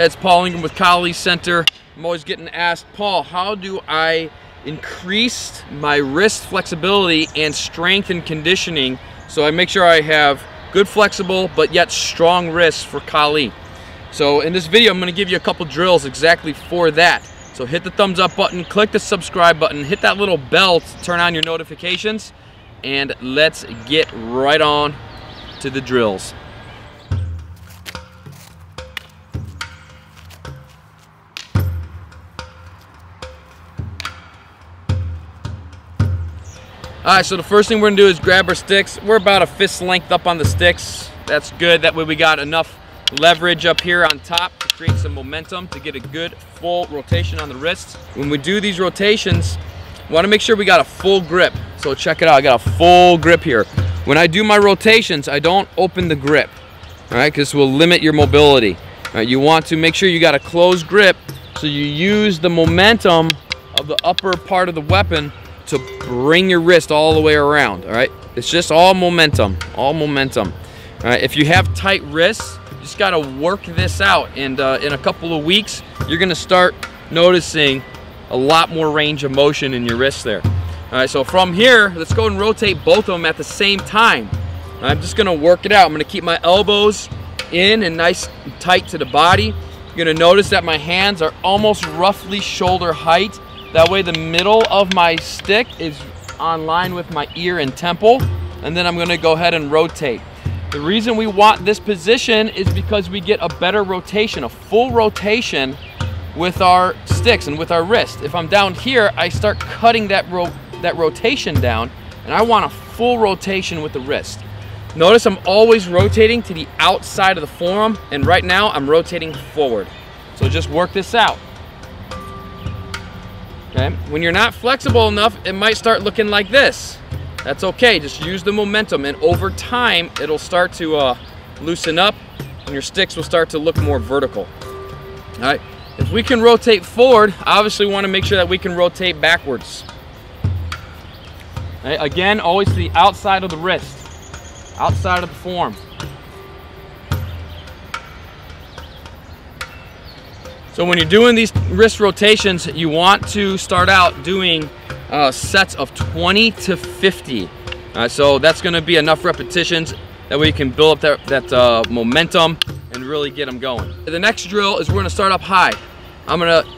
It's Paul Ingram with Collie Center. I'm always getting asked, Paul, how do I increase my wrist flexibility and strength and conditioning so I make sure I have good flexible but yet strong wrists for Collie? So in this video, I'm going to give you a couple drills exactly for that. So hit the thumbs up button, click the subscribe button, hit that little bell to turn on your notifications, and let's get right on to the drills. Alright, so the first thing we're going to do is grab our sticks. We're about a fist length up on the sticks. That's good. That way we got enough leverage up here on top to create some momentum to get a good full rotation on the wrists. When we do these rotations, we want to make sure we got a full grip. So check it out. I got a full grip here. When I do my rotations, I don't open the grip. Alright, because this will limit your mobility. Alright, you want to make sure you got a closed grip so you use the momentum of the upper part of the weapon to bring your wrist all the way around. All right, it's just all momentum, all momentum. All right, if you have tight wrists, you just got to work this out, and in a couple of weeks you're going to start noticing a lot more range of motion in your wrists there. All right, so from here, let's go and rotate both of them at the same time. I'm just going to work it out. I'm going to keep my elbows in and nice and tight to the body. You're going to notice that my hands are almost roughly shoulder height. That way the middle of my stick is on line with my ear and temple, and then I'm going to go ahead and rotate. The reason we want this position is because we get a better rotation, a full rotation with our sticks and with our wrist. If I'm down here, I start cutting that rotation down, and I want a full rotation with the wrist. Notice I'm always rotating to the outside of the forearm, and right now I'm rotating forward. So just work this out. Okay. When you're not flexible enough, it might start looking like this. That's okay, just use the momentum, and over time it'll start to loosen up and your sticks will start to look more vertical. All right, if we can rotate forward, obviously we want to make sure that we can rotate backwards. Okay. Again, always to the outside of the wrist, outside of the forearm. So when you're doing these wrist rotations, you want to start out doing sets of 20 to 50. So that's going to be enough repetitions that way you can build up that momentum and really get them going. The next drill is we're going to start up high. I'm going to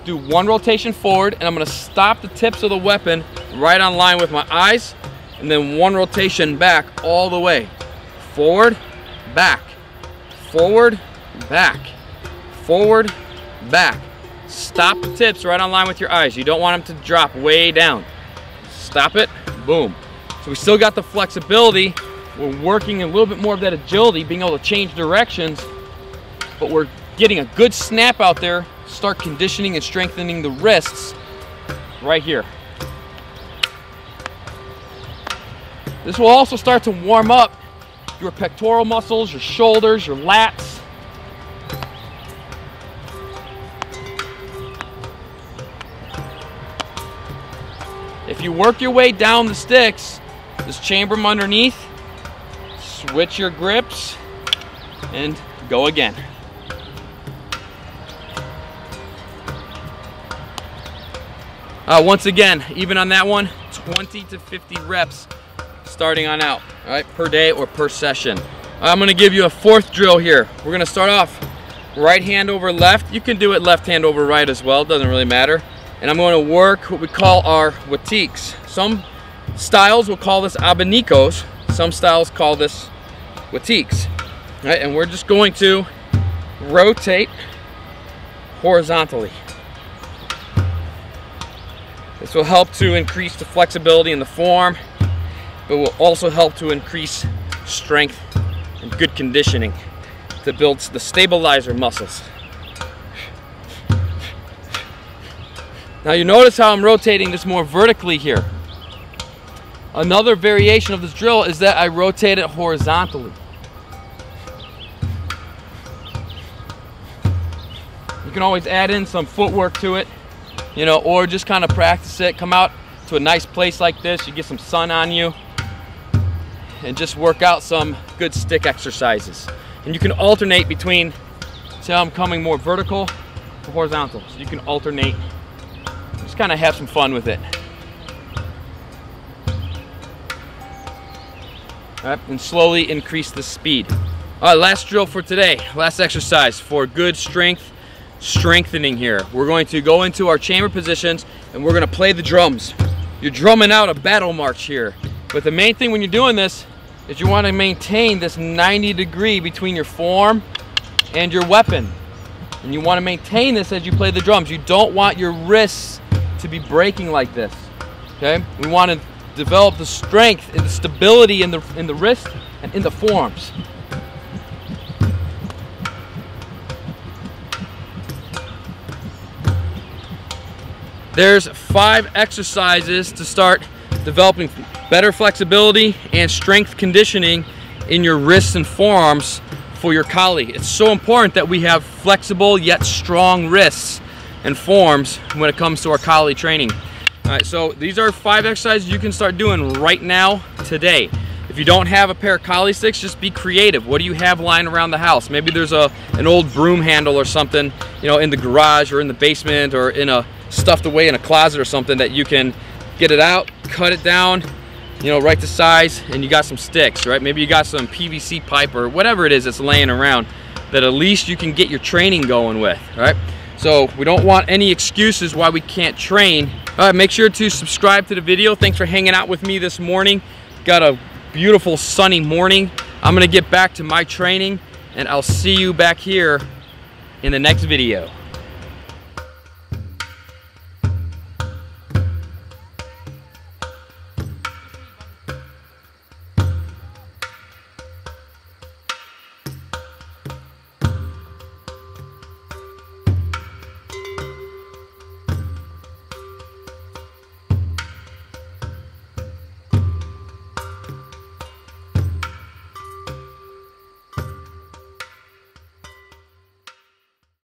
do one rotation forward, and I'm going to stop the tips of the weapon right on line with my eyes, and then one rotation back all the way. Forward, back, forward, back. Forward, back. Stop the tips right on line with your eyes. You don't want them to drop way down. Stop it, boom. So we still got the flexibility. We're working a little bit more of that agility, being able to change directions, but we're getting a good snap out there, start conditioning and strengthening the wrists right here. This will also start to warm up your pectoral muscles, your shoulders, your lats. If you work your way down the sticks, just chamber them underneath, switch your grips, and go again. Once again, even on that one, 20 to 50 reps starting on out, all right, per day or per session. I'm going to give you a fourth drill here. We're going to start off right hand over left. You can do it left hand over right as well, doesn't really matter. And I'm going to work what we call our watiques. Some styles will call this abanicos. Some styles call this watiques. All right, and we're just going to rotate horizontally. This will help to increase the flexibility in the forearm, but will also help to increase strength and good conditioning to build the stabilizer muscles. Now you notice how I'm rotating this more vertically here. Another variation of this drill is that I rotate it horizontally. You can always add in some footwork to it, you know, or just kind of practice it. Come out to a nice place like this, you get some sun on you, and just work out some good stick exercises. And you can alternate between See how I'm coming more vertical to horizontal, so you can alternate. Just kind of have some fun with it. All right, and slowly increase the speed. All right, last drill for today, last exercise for good strengthening here. We're going to go into our chamber positions and we're gonna play the drums. You're drumming out a battle march here. But the main thing when you're doing this is you wanna maintain this 90-degree between your forearm and your weapon. And you wanna maintain this as you play the drums. You don't want your wrists to be breaking like this, okay? We wanna develop the strength and the stability in the wrist and in the forearms. There's 5 exercises to start developing better flexibility and strength conditioning in your wrists and forearms for your collie. It's so important that we have flexible yet strong wrists and forearms when it comes to our collie training. All right, so these are 5 exercises you can start doing right now, today. If you don't have a pair of collie sticks, just be creative. What do you have lying around the house? Maybe there's an old broom handle or something, you know, in the garage or in the basement or stuffed away in a closet or something that you can get it out, cut it down, you know, right to size, and you got some sticks, right? Maybe you got some PVC pipe or whatever it is that's laying around that at least you can get your training going with, right? So we don't want any excuses why we can't train. All right, make sure to subscribe to the video. Thanks for hanging out with me this morning. Got a beautiful sunny morning. I'm gonna get back to my training and I'll see you back here in the next video.